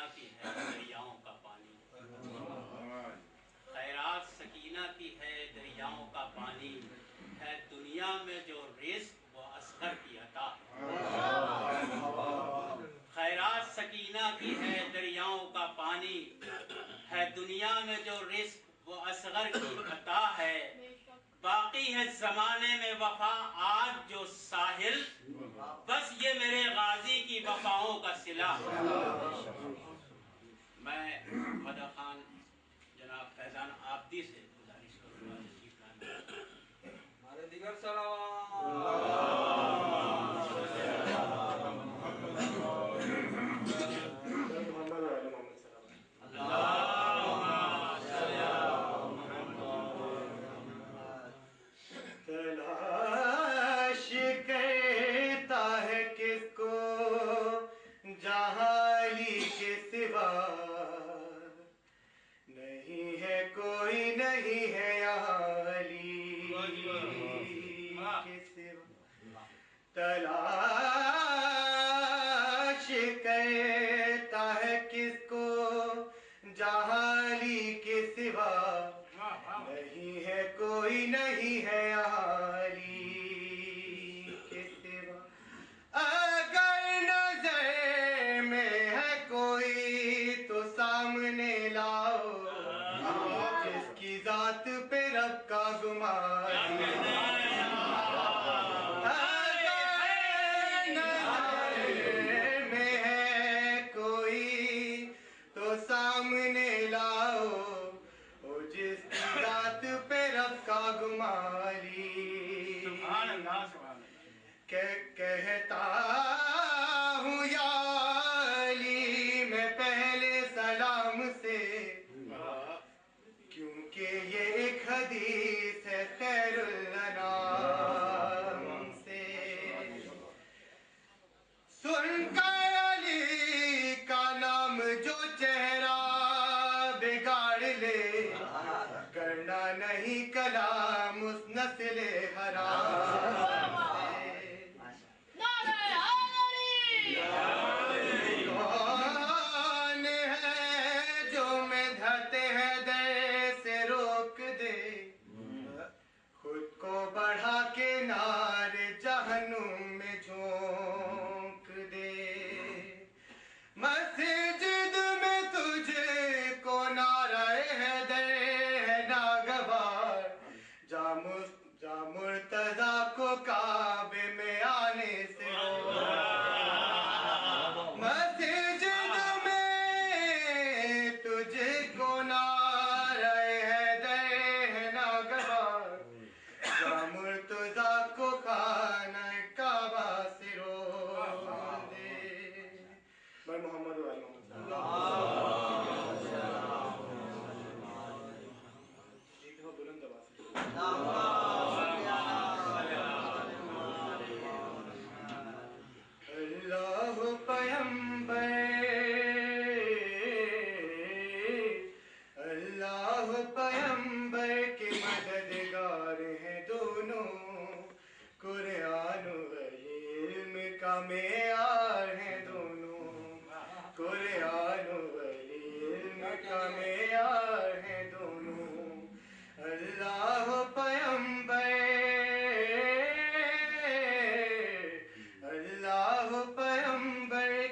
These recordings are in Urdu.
سکینہ کی ہے دریاؤں کا پانی، خیرات سکینہ کی ہے دریاؤں کا پانی، ہے دنیا میں جو رزق وہ اصغر کی عطا ہے۔ خیرات سکینہ کی ہے دریاؤں کا پانی، ہے دنیا میں جو رزق وہ اصغر کی عطا ہے۔ باقی ہے زمانے میں وفا آج جو ساحل، بس یہ میرے غازی کی وفاؤں کا صلہ ہے۔ میں مدح خان جناب فیضان عابدی سے گزارش کروں گا تشریف لانے۔ ہمارے دیگر سلام تلاش کرتا ہے کس کو جہالی کے سوا، نہیں ہے کوئی نہیں ہے علی کے سوا، تلاش کرتا ہے کس کو جہالی کے سوا، نہیں ہے کوئی نہیں ہے علی کے سوا، اگر نظر میں ہے کوئی تو سامنے لاؤ، جس کی ذات پہ رب کا گمان، اگر نظر میں ہے کوئی تو سامنے لاؤ، جس کی ذات پہ رب کا گماری، کہتا ہوں یا علی میں پہلے سلام سے، کیونکہ یہ ایک حدیث ہے خیر الانام سے، سن کر علی کا نام جو چہرہ بگاڑ لے، کرنا نہیں کلام اس نسل حرام سے، کون ہے جو مدحت حیدر سے روک دے، خود کو بڑھا کے نار جہنم میں جھونک دے، مسجد میں تجھ کو نعرہ حیدر ہے ناگوار، جا مرتضیٰ کو کعبے میں آنے سے مسجد میں تجھ کو نعرہ حیدر ہے ناگوار، جا مرتضیٰ کو خانہ کعبہ سے روک دے۔ بھائی محمد و آل محمد ایک دفعہ بلند آواز سے اللہ پیمبر کے مددگار ہیں دونوں، قرآن و علم کا معیار ہیں دونوں، قرآن و علم کا معیار ہیں دونوں، اللہ پیمبر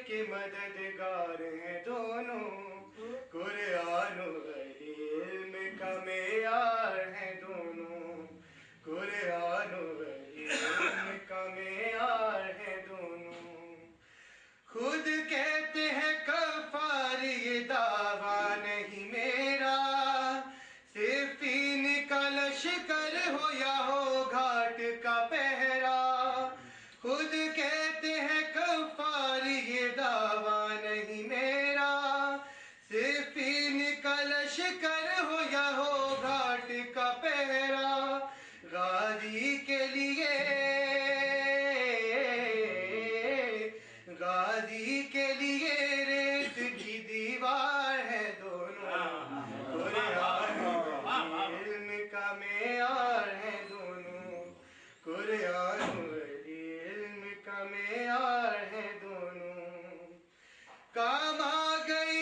کے مددگار ہیں دونوں، قرآن و علم کا معیار ہیں دونوں، قرآن و علم کا معیار ہیں دونوں، خود کہتے ہیں کفار یہ دعویٰ نہیں میرا، صرف ان کا لشکر ہو یا ہو گھاٹ کا پہرا، خود کہتے ہیں کفار یہ دعویٰ نہیں میرا، صرف ان کا لشکر ہو یا ہو گھاٹ کا پہرا، غازی کے لیے ریت کی دیوار ہے دونوں، قرآن و علم کا معیار ہے دونوں، قرآن و علم کا معیار ہے دونوں، کام آ گئی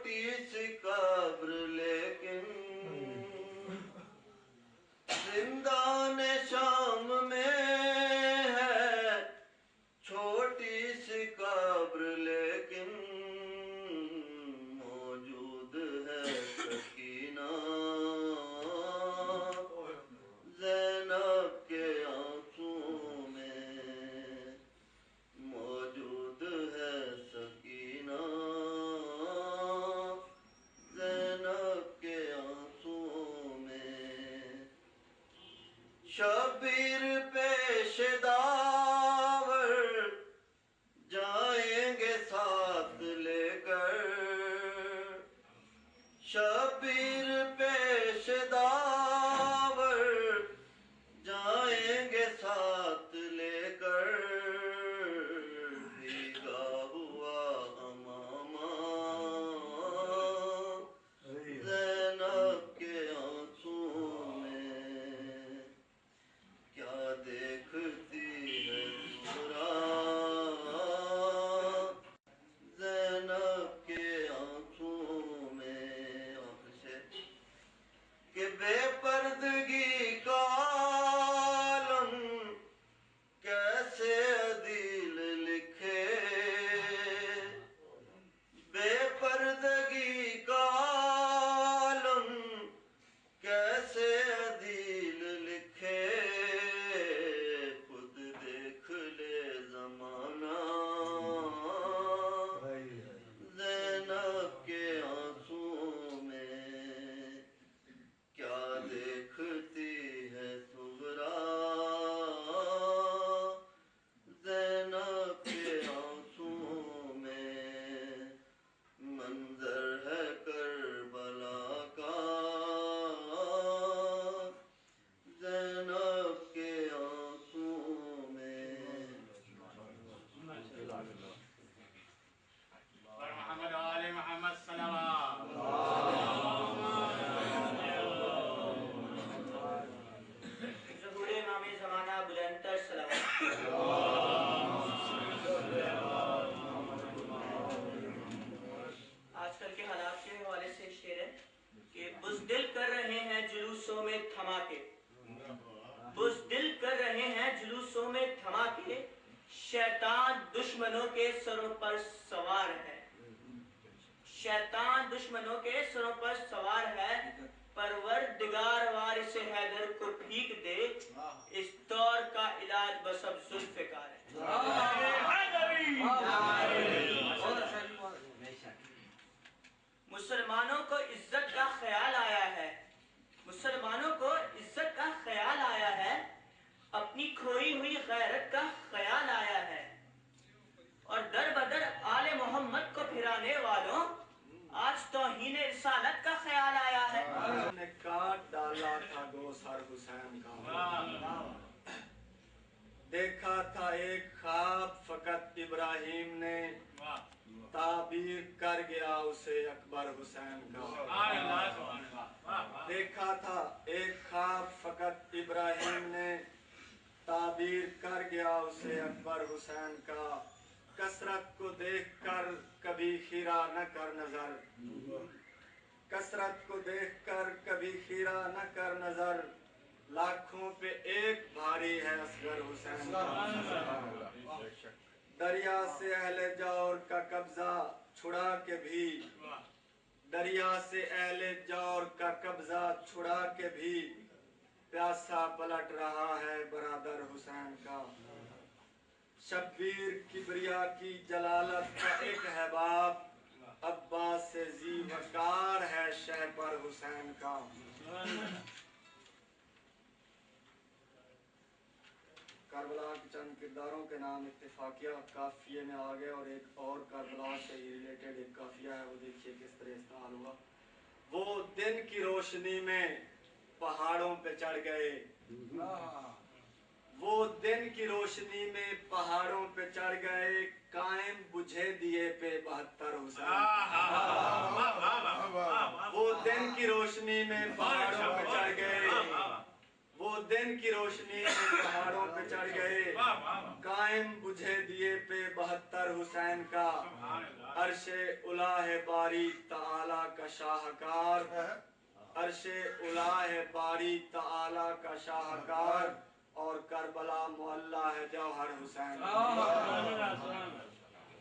چھوٹی سی قبر لیکن زندان شام میں ہے، چھوٹی سی قبر لیکن موجود ہے سکینہ زینب کے آنسوں میں، موجود ہے سکینہ زینب کے آنسوں میں، شبیر پیش داور جائیں گے ساتھ لے کر، شبیر پیش داور جائیں گے ساتھ لے کر، بھیگا ہوا امامہ زینب کے آنسوں میں، کیا دیکھتی ہے سغرا زینب کے آنسوں میں، کہ بے پردگی کا عالم کیسے عدیل لکھے، بے پردگی کا عالم کیسے عدیل لکھے، خود دیکھ لے زمانہ زینب کے آنسوں میں، کیا دیکھتی ہے سغرا زینب کے آنسوں میں، منظر ہے کربلا کا زینب کے آنسوں میں، پر محمد آل محمد صلوات ظہور امام زمانہ بلندتر صلوات۔ آج کل کے حالات کے حوالے سے شعر ہے کہ بزدل کر رہے ہیں جلوسوں میں دھماکے، بزدل کر رہے ہیں جلوسوں میں دھماکے، شیطان دشمنوں کے سروں پر سوار ہے، شیطان دشمنوں کے سروں پر سوار ہے، پروردگار وارث حیدر کو بھیک دے، اس دور کا علاج بسب ذوالفقار ہے۔ مسلمانوں کو عزت کا خیال آیا ہے، مسلمانوں کو عزت کا خیال آیا ہے، اپنی کھوئی ہوئی غیرت کا خیال آیا ہے، اور در بدر آل محمد کو پھرانے والوں آج توہین رسالت کا خیال آیا ہے۔ نے کاٹ ڈالا تھا گوس ہر حسین کا، دیکھا تھا ایک خواب فقط ابراہیم نے، تعبیر کر گیا اسے اکبر حسین کا، دیکھا تھا ایک خواب فقط ابراہیم نے، تعبیر کر گیا اسے اکبر حسین کا، کثرت کو دیکھ کر کبھی خیرہ نہ کر نظر، کثرت کو دیکھ کر کبھی خیرہ نہ کر نظر، لاکھوں پہ ایک بھاری ہے اصغر حسین کا، دریا سے اہل جور کا قبضہ چھڑا کے بھی، دریا سے اہل جور کا قبضہ چھڑا کے بھی، پیاسا پلٹ رہا ہے برادر حسین کا، شبیر کبریا کی جلالت کا ایک ہے باپ، عباس سے ذی وقار ہے شہپر حسین کا، کربلا کے چند کرداروں کے نام اتفاقیہ قافیے میں آ گئے، اور ایک اور کربلا سے ہی ریلیٹڈ ایک قافیہ ہے، وہ دیکھیے کس طرح استعمال ہوا۔ وہ دن کی روشنی میں پہاڑوں پہ چڑھ گئے، وہ دن کی روشنی میں پہاڑوں پہ چڑھ گئے، قائم بجھے دیے پہ 72 حسین، وہ دن کی روشنی میں پہاڑوں پہ چڑھ گئے، وہ دن کی روشنی میں پہاڑوں پہ چڑھ گئے، قائم بجھے دیے پہ 72 حسین کا، عرش الہ باری تعالی کا شاہکار عرش الا ہے باری تعالی کا شاہکار اور کربلا معلّہ ہے جوہر حسین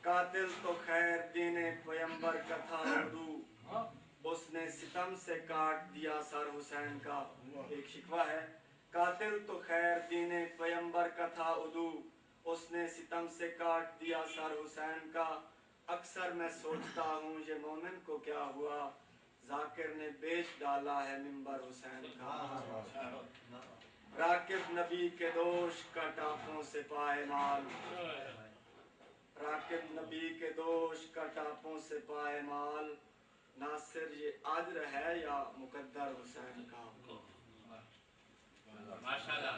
قاتل تو خیر دین پیمبر کا تھا اردو اس نے ستم سے کاٹ دیا سر حسین کا. ایک شکوہ ہے قاتل تو خیر دین پیمبر کا تھا عدو اس نے ستم سے کاٹ دیا سر حسین کا. اکثر میں سوچتا ہوں یہ مومن کو کیا ہوا ذاکر نے بیچ ڈالا ہے منبر حسین کا. راکب نبی کے دوش کا ٹاپوں سے پائے مال راکب نبی کے دوش کا ٹاپوں سے پائے مال ناصر یہ عدل ہے یا مقدر حسین کا. ماشاءاللہ.